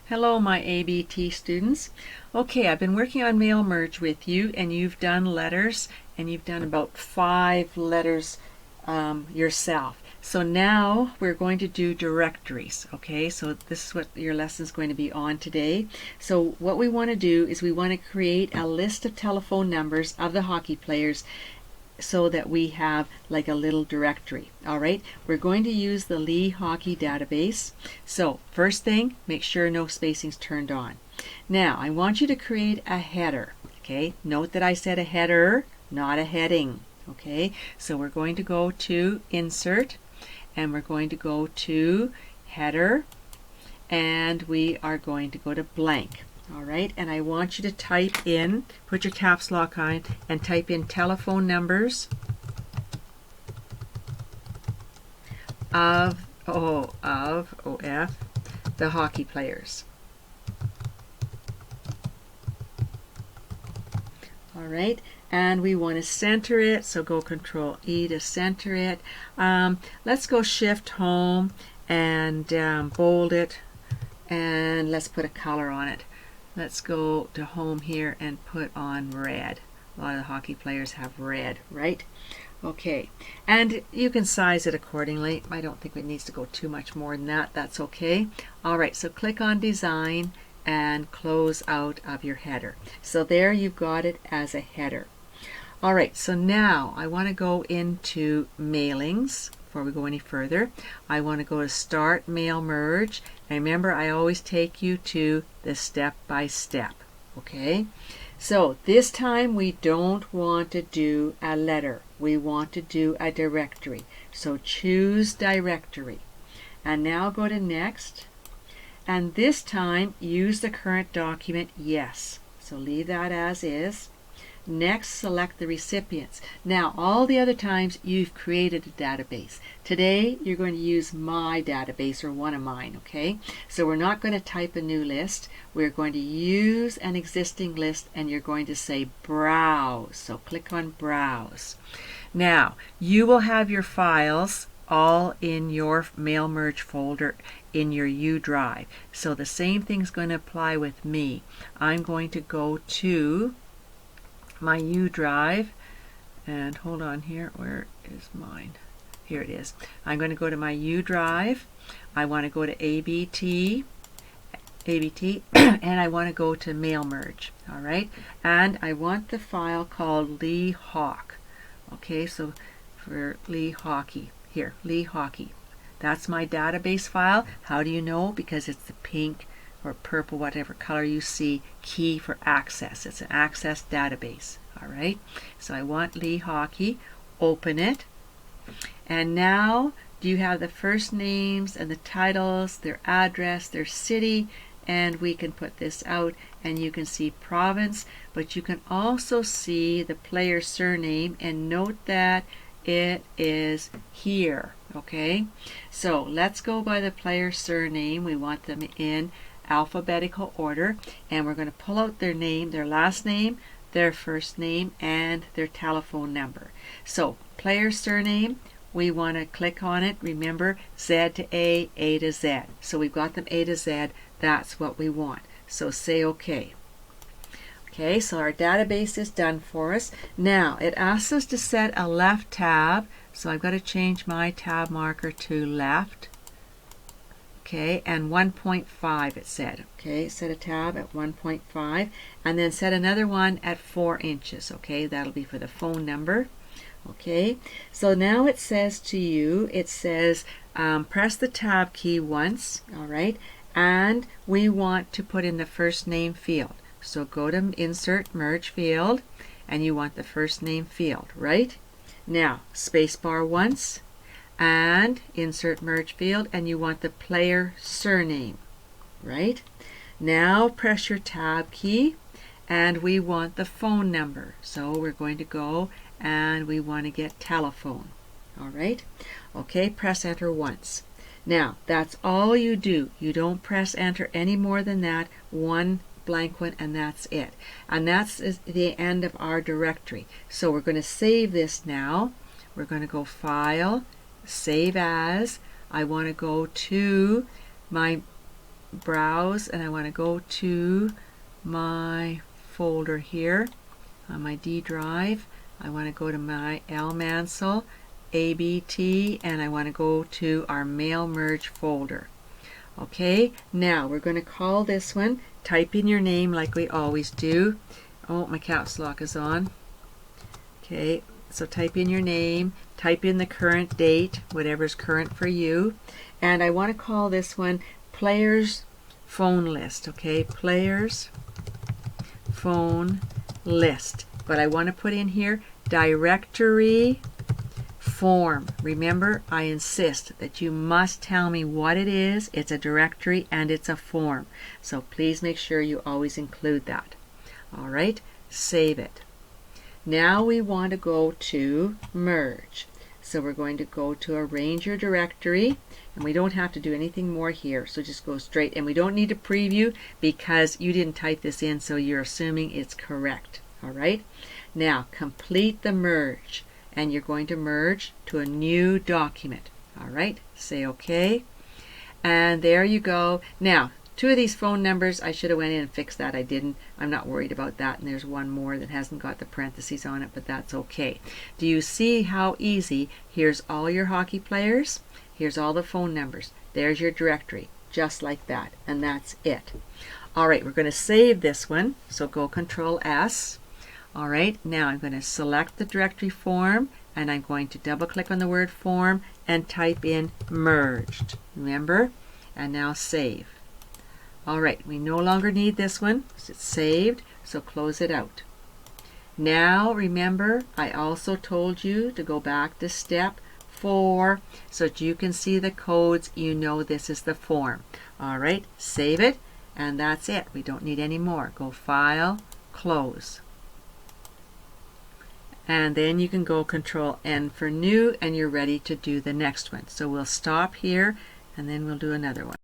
Hello, my ABT students. Okay, I've been working on mail merge with you, and you've done letters, and you've done about 5 letters yourself. So now we're going to do directories. Okay, so this is what your lesson is going to be on today. So what we want to do is we want to create a list of telephone numbers of the hockey players so that we have like a little directory. All right, we're going to use the Lee Hockey database. So first thing, make sure no spacing's turned on. Now I want you to create a header. Okay, note that I said a header, not a heading. Okay, so we're going to go to Insert, and we're going to go to Header, and we are going to go to blank. All right, and I want you to type in, put your caps lock on, and type in telephone numbers of the hockey players. All right, and we want to center it, so go Control E to center it. Let's go Shift Home and bold it, and let's put a color on it. Let's go to home here and put on red. A lot of the hockey players have red, right? Okay, and you can size it accordingly. I don't think it needs to go too much more than that. That's okay. All right, so click on Design and close out of your header. So there you've got it as a header. All right, so now I want to go into mailings. Before we go any further, I want to go to Start Mail Merge. And remember, I always take you to the step by step. Okay, so this time we don't want to do a letter. We want to do a directory. So choose directory. And now go to Next. And this time use the current document Yes. So leave that as is. Next, select the recipients. Now, all the other times you've created a database. Today, you're going to use my database or one of mine, okay? So we're not going to type a new list. We're going to use an existing list, and you're going to say Browse. So click on Browse. Now, you will have your files all in your mail merge folder in your U drive. So the same thing's going to apply with me. I'm going to go to my U drive, and hold on here, where is mine? Here it is. I'm going to go to my U drive. I want to go to ABT, and I want to go to mail merge. All right, and I want the file called Lee Hawk. Okay, so for Lee Hockey, here, Lee Hockey. That's my database file. How do you know? Because it's the pink or purple, whatever color you see, key for access. It's an access database. All right, so I want Lee Hockey. Open it, and now do you have the first names and the titles, their address, their city, and we can put this out, and you can see province, but you can also see the player surname, and note that it is here. Okay, so let's go by the player surname. We want them in alphabetical order, and we're going to pull out their name, their last name, their first name, and their telephone number. So player surname, we want to click on it. Remember, Z to A to Z. So we've got them A to Z. That's what we want. So say OK. Okay, so our database is done for us. Now it asks us to set a left tab, so I've got to change my tab marker to left. Okay, and 1.5 it said. Okay, set a tab at 1.5, and then set another one at 4 inches. Okay, that'll be for the phone number. Okay, so now it says to you, it says press the tab key once. All right, and we want to put in the first name field. So go to Insert Merge Field, and you want the first name field, right? Now, spacebar once, and Insert Merge Field, and you want the player surname, right? Now press your tab key, and we want the phone number. So we're going to go and we want to get telephone. All right? Okay, press enter once. Now, that's all you do. You don't press enter any more than that. One blank one, and that's it. And that's the end of our directory. So we're going to save this now. We're going to go File, Save As. I want to go to my browse and I want to go to my folder here on my D drive. I want to go to my L Mansell ABT and I want to go to our mail merge folder. Okay, now we're going to call this one, type in your name like we always do. Oh, my caps lock is on. Okay, so type in your name, type in the current date, whatever's current for you, and I want to call this one Players Phone List. Okay, Players Phone List. But I want to put in here directory form. Remember, I insist that you must tell me what it is. It's a directory and it's a form. So please make sure you always include that. All right, save it. Now we want to go to merge. So we're going to go to arrange your directory, and we don't have to do anything more here. So just go straight, and we don't need to preview because you didn't type this in, so you're assuming it's correct. All right, now complete the merge, and you're going to merge to a new document. All right, say OK, and there you go. Now, two of these phone numbers, I should have went in and fixed that. I didn't. I'm not worried about that. And there's one more that hasn't got the parentheses on it, but that's okay. Do you see how easy? Here's all your hockey players. Here's all the phone numbers. There's your directory, just like that. And that's it. All right, we're going to save this one. So go Control S. All right, now I'm going to select the directory form, and I'm going to double click on the word form and type in merged. Remember? And now save. All right, we no longer need this one. It's saved, so close it out. Now remember, I also told you to go back to step 4 so that you can see the codes. You know this is the form. All right, save it, and that's it. We don't need any more. Go File, Close. And then you can go Control N for new, and you're ready to do the next one. So we'll stop here, and then we'll do another one.